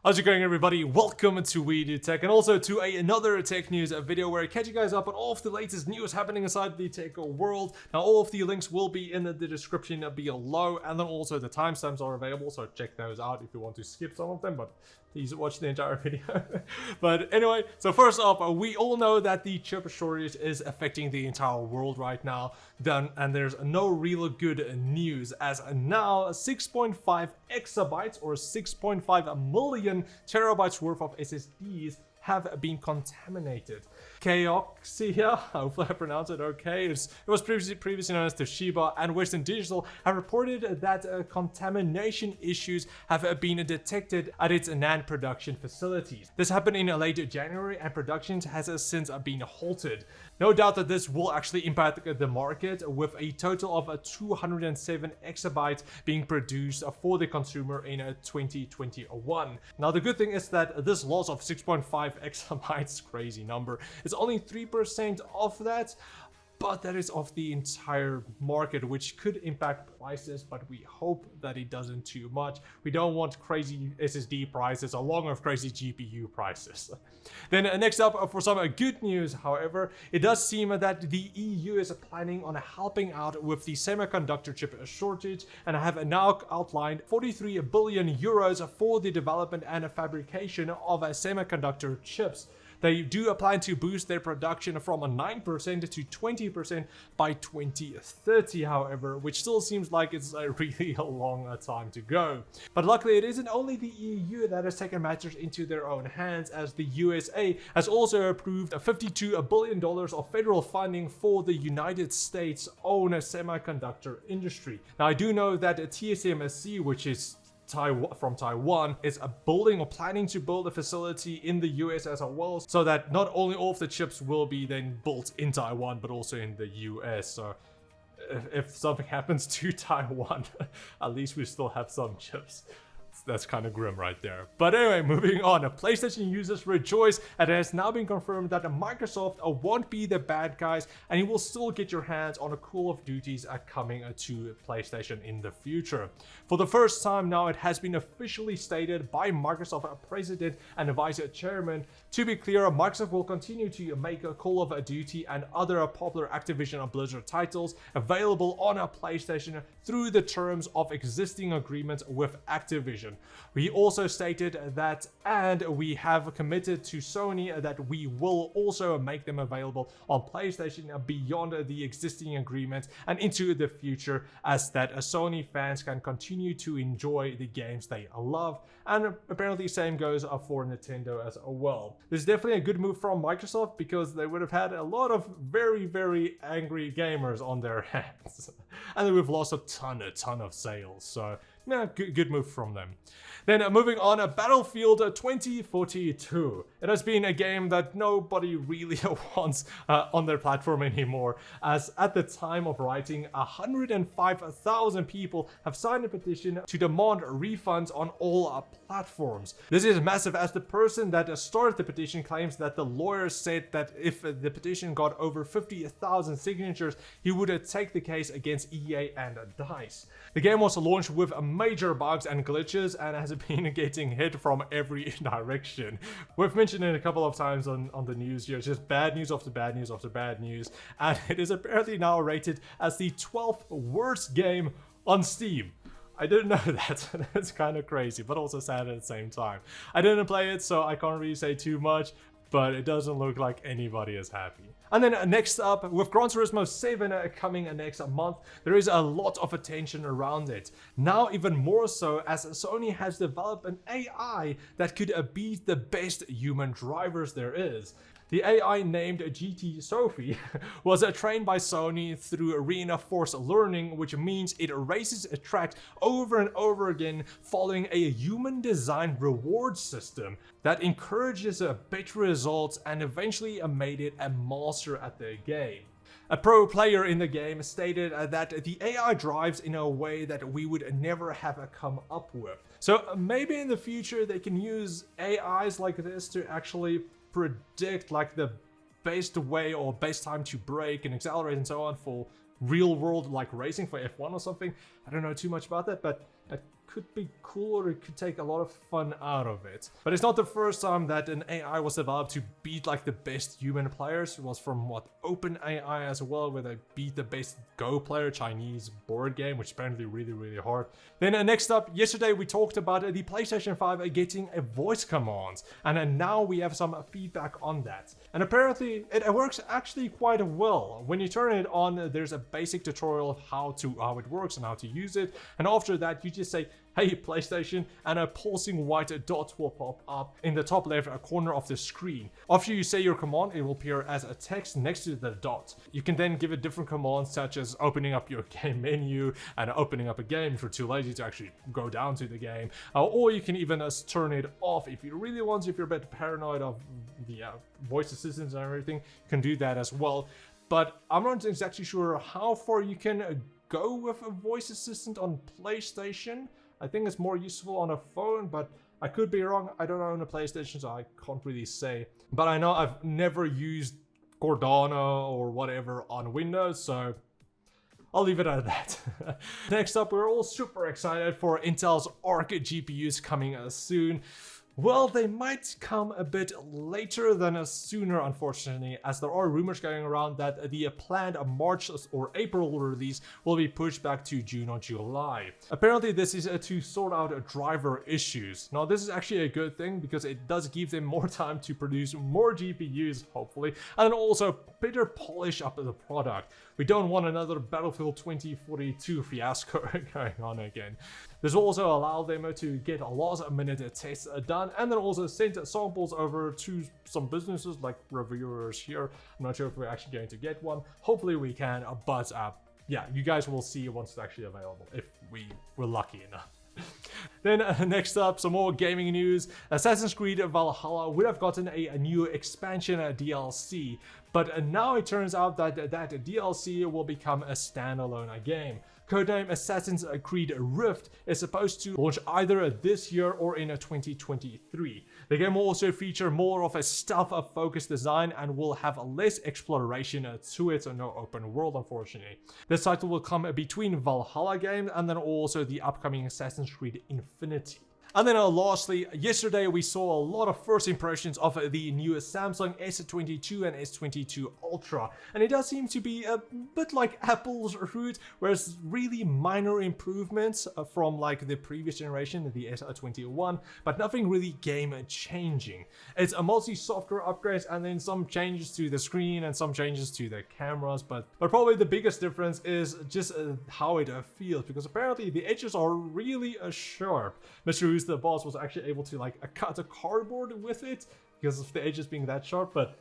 How's it going, everybody? Welcome to We Do Tech, and also to another tech news video where I catch you guys up on all of the latest news happening inside the tech world. Now, all of the links will be in the description below, and then also the timestamps are available, so check those out if you want to skip some of them, but please watch the entire video. But anyway, so first off, we all know that the chip shortage is affecting the entire world right now, and there's no real good news, as now 6.5 exabytes or 6.5 million terabytes worth of SSDs have been contaminated. Kioxia, hopefully I pronounced it okay, it was previously known as Toshiba, and Western Digital have reported that contamination issues have been detected at its NAND production facilities. This happened in late January, and production has since been halted. No doubt that this will actually impact the market, with a total of 207 exabytes being produced for the consumer in 2021. Now, the good thing is that this loss of 6.5 exabytes, crazy number, is only 3% of that, but that is of the entire market, which could impact prices, but we hope that it doesn't too much. We don't want crazy SSD prices along with crazy GPU prices. Then next up, for some good news, however, it does seem that the EU is planning on helping out with the semiconductor chip shortage, and have now outlined 43 billion euros for the development and fabrication of semiconductor chips. They do plan to boost their production from 9% to 20% by 2030, however, which still seems like it's a really long time to go. But luckily, it isn't only the EU that has taken matters into their own hands, as the USA has also approved $52 billion of federal funding for the United States' own semiconductor industry. Now, I do know that TSMC, which is from Taiwan, is building or planning to build a facility in the US as well, so that not only all of the chips will be then built in Taiwan, but also in the US. So if something happens to Taiwan, at least we still have some chips. That's kind of grim right there. But anyway, moving on. PlayStation users rejoice, and it has now been confirmed that Microsoft won't be the bad guys, and you will still get your hands on a Call of Duties coming to PlayStation in the future. For the first time now, it has been officially stated by Microsoft President and Vice Chairman. To be clear, Microsoft will continue to make Call of Duty and other popular Activision Blizzard titles available on a PlayStation through the terms of existing agreements with Activision. We also stated that, and we have committed to Sony that we will also make them available on PlayStation beyond the existing agreements and into the future, as that Sony fans can continue to enjoy the games they love. And apparently same goes for Nintendo as well. This is definitely a good move from Microsoft, because they would have had a lot of very angry gamers on their hands. And then we've lost a ton of sales, so yeah, good move from them. Then moving on, Battlefield 2042. It has been a game that nobody really wants on their platform anymore, as at the time of writing, 105,000 people have signed a petition to demand refunds on all platforms. This is massive, as the person that started the petition claims that the lawyer said that if the petition got over 50,000 signatures, he would take the case against EA and DICE. The game was launched with major bugs and glitches, and has been getting hit from every direction. We've mentioned it a couple of times on the news here. It's just bad news after bad news after bad news, and it is apparently now rated as the 12th worst game on Steam. I didn't know that. That's kind of crazy, but also sad at the same time. I didn't play it, so I can't really say too much, but it doesn't look like anybody is happy. And then next up, with Gran Turismo 7 coming next month, there is a lot of attention around it. Now even more so, as Sony has developed an AI that could beat the best human drivers there is. The AI, named GT Sophie, was trained by Sony through reinforced learning, which means it races tracks over and over again, following a human-designed reward system that encourages better results, and eventually made it a master at the game. A pro player in the game stated that the AI drives in a way that we would never have come up with. So maybe in the future they can use AIs like this to actually predict like the best way or best time to brake and accelerate and so on for real world like racing, for F1 or something. I don't know too much about that, but that could be cool, or it could take a lot of fun out of it. But it's not the first time that an AI was developed to beat like the best human players. It was from what, OpenAI as well, where they beat the best Go player, Chinese board game, which is apparently really hard. Then next up, yesterday we talked about the PlayStation 5 getting a voice command, and now we have some feedback on that. And apparently it works actually quite well. When you turn it on, there's a basic tutorial of how it works and how to use it, and after that you just say, "Hey PlayStation," and a pulsing white dot will pop up in the top left corner of the screen. After you say your command, it will appear as a text next to the dot. You can then give it different commands, such as opening up your game menu and opening up a game if you're too lazy to actually go down to the game, or you can even turn it off if you really want. If you're a bit paranoid of the voice assistants and everything, you can do that as well. But I'm not exactly sure how far you can go with a voice assistant on PlayStation. I think it's more useful on a phone, but I could be wrong. I don't own a PlayStation, so I can't really say. But I know I've never used Cordana or whatever on Windows, so I'll leave it at that. Next up, we're all super excited for Intel's Arc GPUs coming soon. Well, they might come a bit later than sooner, unfortunately, as there are rumors going around that the planned March or April release will be pushed back to June or July. Apparently, this is to sort out driver issues. Now, this is actually a good thing because it does give them more time to produce more GPUs, hopefully, and also better polish up the product. We don't want another Battlefield 2042 fiasco going on again. This will also allow them to get a last-minute tests done, and then also send samples over to some businesses like reviewers here. I'm not sure if we're actually going to get one. Hopefully we can, but yeah, you guys will see once it's actually available, if we were lucky enough. Then next up, some more gaming news. Assassin's Creed Valhalla would have gotten a new expansion DLC, but now it turns out that that DLC will become a standalone game. Codename Assassin's Creed Rift is supposed to launch either this year or in 2023. The game will also feature more of a stealth-focused design and will have less exploration to it, so no open world, unfortunately. This title will come between Valhalla games and then also the upcoming Assassin's Creed Infinity. And then lastly, yesterday we saw a lot of first impressions of the new Samsung S22 and S22 Ultra, and it does seem to be a bit like Apple's route, whereas really minor improvements from like the previous generation, the S21, but nothing really game changing. It's a multi-software upgrade and then some changes to the screen and some changes to the cameras, but probably the biggest difference is just how it feels, because apparently the edges are really sharp. Mr. Who's the Boss was actually able to like cut a cardboard with it because of the edges being that sharp, but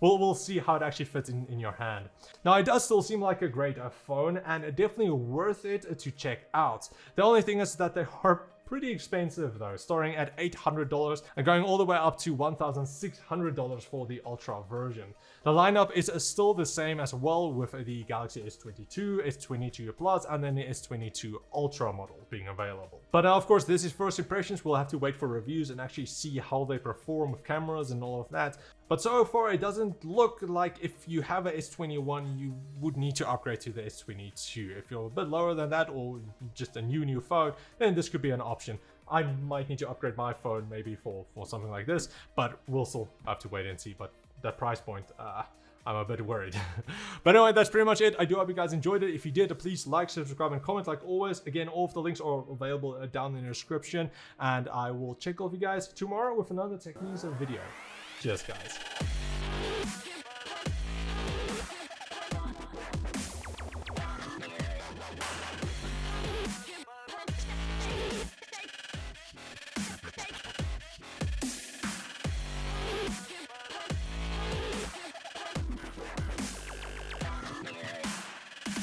we'll see how it actually fits in your hand. Now, it does still seem like a great phone and definitely worth it to check out. The only thing is that they are pretty expensive though, starting at $800 and going all the way up to $1,600 for the Ultra version. The lineup is still the same as well, with the Galaxy S22, S22 Plus, and then the S22 Ultra model being available. But of course, this is first impressions. We'll have to wait for reviews and actually see how they perform with cameras and all of that. But so far, it doesn't look like if you have a S21, you would need to upgrade to the S22. If you're a bit lower than that, or just a new phone, then this could be an option. I might need to upgrade my phone maybe for something like this, but we'll still have to wait and see. But that price point, I'm a bit worried. But anyway, that's pretty much it. I do hope you guys enjoyed it. If you did, please like, subscribe, and comment like always. Again, all of the links are available down in the description, and I will check off you guys tomorrow with another Tech News video. Cheers, guys.